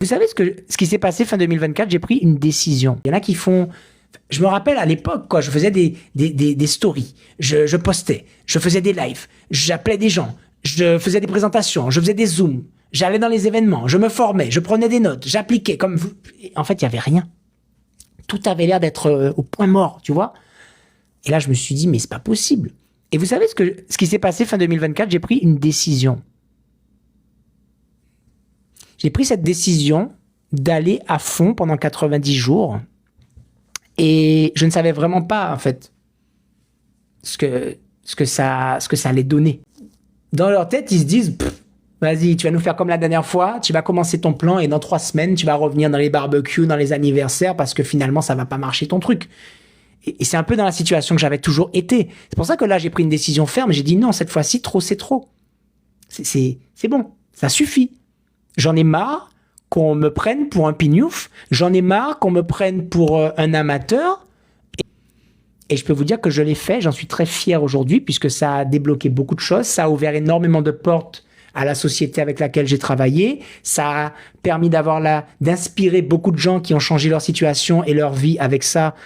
Vous savez ce qui s'est passé fin 2024? J'ai pris une décision. Il y en a qui font... Je me rappelle à l'époque, quoi, je faisais des stories, je postais, je faisais des lives, j'appelais des gens, je faisais des présentations, je faisais des zooms, j'allais dans les événements, je me formais, je prenais des notes, j'appliquais comme... En fait, il y avait rien. Tout avait l'air d'être au point mort, tu vois. Et là, je me suis dit, mais c'est pas possible. Et vous savez ce qui s'est passé fin 2024? J'ai pris une décision. J'ai pris cette décision d'aller à fond pendant 90 jours. Et je ne savais vraiment pas, en fait, ce que ça allait donner. Dans leur tête, ils se disent, vas-y, tu vas nous faire comme la dernière fois, tu vas commencer ton plan et dans 3 semaines, tu vas revenir dans les barbecues, dans les anniversaires, parce que finalement, ça va pas marcher ton truc. Et c'est un peu dans la situation que j'avais toujours été. C'est pour ça que là, j'ai pris une décision ferme. J'ai dit non, cette fois-ci, trop, c'est trop. C'est bon, ça suffit. J'en ai marre qu'on me prenne pour un pignouf. J'en ai marre qu'on me prenne pour un amateur. Et je peux vous dire que je l'ai fait. J'en suis très fier aujourd'hui puisque ça a débloqué beaucoup de choses. Ça a ouvert énormément de portes à la société avec laquelle j'ai travaillé. Ça a permis d'inspirer beaucoup de gens qui ont changé leur situation et leur vie avec ça